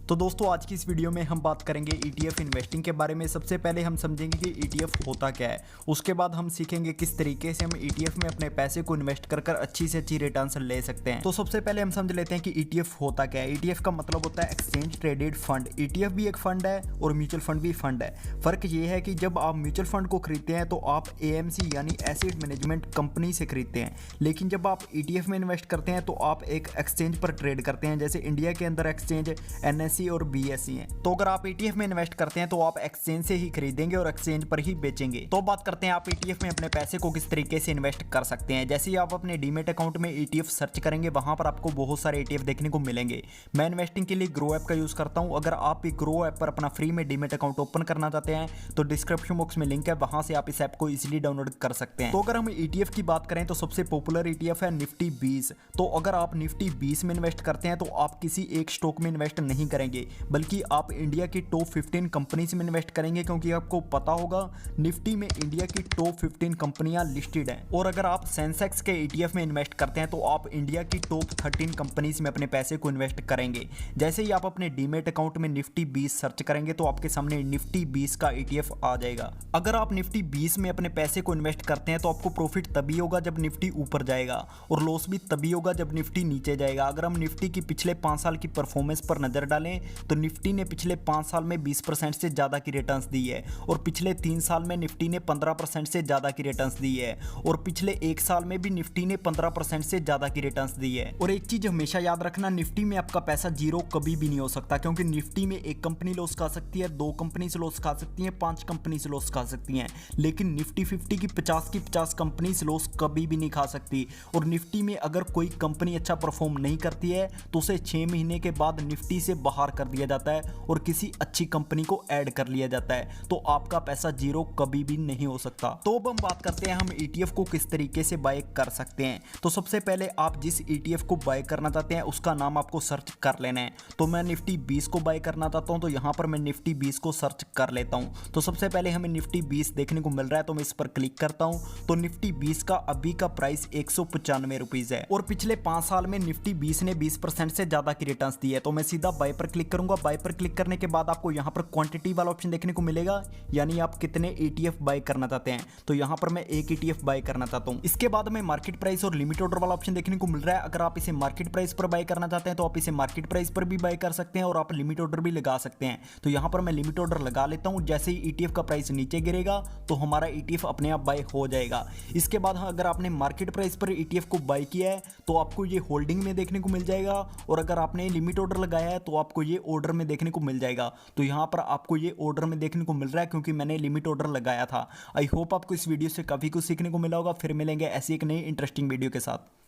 तो दोस्तों आज की इस वीडियो में हम बात करेंगे ETF इन्वेस्टिंग के बारे में। सबसे पहले हम समझेंगे कि ETF होता क्या है, उसके बाद हम सीखेंगे किस तरीके से हम ETF में अपने पैसे को इन्वेस्ट कर कर अच्छी से अच्छी रिटर्न्स ले सकते हैं। तो सबसे पहले हम समझ लेते हैं कि ETF होता क्या है। ETF का मतलब होता है एक्सचेंज ट्रेडेड फंड। ETF भी एक फंड है और म्यूचुअल फंड भी फंड है। फर्क ये है कि जब आप म्यूचुअल फंड को खरीदते हैं तो आप AMC यानी एसेट मैनेजमेंट कंपनी से खरीदते हैं, लेकिन जब आप ETF में इन्वेस्ट करते हैं तो आप एक एक्सचेंज पर ट्रेड करते हैं। जैसे इंडिया के अंदर एक्सचेंज NSE और BSE हैं। तो अगर आप ETF में इन्वेस्ट करते हैं तो आप एक्सचेंज से ही खरीदेंगे और एक्सचेंज पर ही बेचेंगे। तो बात करते हैं आप ETF में अपने पैसे को किस तरीके से इन्वेस्ट कर सकते हैं। जैसे ही आप अपने डीमेट अकाउंट में ETF सर्च करेंगे, वहां पर आपको बहुत सारे ETF देखने को मिलेंगे। मैं इन्वेस्टिंग के लिए ग्रो ऐप का यूज करता हूं। अगर आप भी ग्रो ऐप पर अपना फ्री में डीमेट अकाउंट ओपन करना चाहते हैं तो डिस्क्रिप्शन बॉक्स में लिंक है, वहां से आप इस ऐप को इजीली डाउनलोड कर सकते हैं। तो अगर हम ETF की बात करें तो सबसे पॉपुलर ETF है निफ्टी 20। तो अगर आप निफ्टी 20 में इन्वेस्ट करते हैं तो आप किसी एक स्टॉक में इन्वेस्ट नहीं करेंगे, बल्कि आप इंडिया की टॉप 15 कंपनीज में इन्वेस्ट करेंगे, क्योंकि आपको पता होगा निफ्टी में इंडिया की टॉप 15 कंपनियां लिस्टेड हैं। और अगर आप सेंसेक्स के ETF में इन्वेस्ट करते हैं तो आप इंडिया की टॉप 13 कंपनीज में अपने पैसे को इन्वेस्ट करेंगे। जैसे ही आप अपने डीमेट अकाउंट में निफ्टी 20 सर्च करेंगे तो आपके सामने निफ्टी 20 का ETF आ जाएगा। अगर आप निफ्टी 20 में अपने पैसे को इन्वेस्ट करते हैं तो आपको प्रॉफिट तभी होगा जब निफ्टी ऊपर जाएगा, और लॉस भी तभी होगा जब निफ्टी नीचे जाएगा। अगर हम निफ्टी की पिछले 5 साल की परफॉर्मेंस पर नजर डालें तो निफ्टी ने पिछले 5 साल में 20% से ज़्यादा की रिटर्न्स दी है, और पिछले 3 साल में निफ्टी ने 15% से ज़्यादा की रिटर्न्स दी है, और पिछले 1 साल में भी निफ्टी ने 15% से ज़्यादा की रिटर्न्स दी है। और एक चीज़ हमेशा याद रखना, निफ्टी में आपका पैसा जीरो कभी भी नहीं हो सकता, क्योंकि निफ्टी में एक कंपनी लॉस खा सकती है, 2 कंपनी से लॉस खा सकती है, 5 कंपनी से लॉस खा सकती हैं, लेकिन निफ्टी 50 की 50 कंपनी से लॉस कभी भी नहीं खा सकती। और निफ्टी में अगर कोई कंपनी अच्छा परफॉर्म नहीं करती है तो उसे 6 महीने के बाद निफ्टी से बाहर कर दिया जाता है और किसी अच्छी कंपनी को ऐड कर लिया जाता है। तो आपका पैसा जीरो कभी भी नहीं हो सकता। तो अब हम बात करते हैं हम ETF को किस तरीके से बाय कर सकते हैं। तो सबसे पहले आप जिस ETF को बाय करना चाहते हैं उसका नाम आपको सर्च कर लेना है। तो मैं निफ्टी 20 को बाय करना चाहता हूं, तो यहां पर मैं निफ्टी 20 को सर्च कर लेता हूं। तो सबसे पहले हमें निफ्टी 20 देखने को मिल रहा है, तो मैं इस पर क्लिक करता हूं। तो निफ्टी 20 का अभी का प्राइस 195 रुपीज है, और पिछले 5 साल में निफ्टी 20 ने 20% से ज्यादा की रिटर्न्स दी है। तो मैं सीधा बाय पर क्लिक करूंगा। बाय पर क्लिक करने के बाद आपको यहां पर क्वांटिटी वाला ऑप्शन देखने को मिलेगा, यानी आप कितने ETF बाय करना चाहते हैं। तो यहां पर मैं एक ETF बाय करना चाहता हूं। इसके बाद में मार्केट प्राइस और लिमिट ऑर्डर वाला ऑप्शन देखने को मिल रहा है। अगर आप इसे मार्केट प्राइस पर बाय करना चाहते हैं तो आप इसे मार्केट प्राइस पर भी बाय कर सकते हैं, और आप लिमिट ऑर्डर भी लगा सकते हैं। तो यहां पर मैं लिमिट ऑर्डर लगा लेता हूं। जैसे ही ETF का प्राइस नीचे गिरेगा तो हमारा ETF अपने आप बाय हो जाएगा। इसके बाद अगर आपने मार्केट प्राइस पर ETF को बाय किया है तो आपको ये होल्डिंग में देखने को मिल जाएगा, और अगर आपने लिमिट ऑर्डर लगाया है तो आपको ये ऑर्डर में देखने को मिल जाएगा। तो यहां पर आपको ये ऑर्डर में देखने को मिल रहा है, क्योंकि मैंने लिमिट ऑर्डर लगाया था। आई होप आपको इस वीडियो से काफी कुछ सीखने को मिला होगा। फिर मिलेंगे ऐसी एक नई इंटरेस्टिंग वीडियो के साथ।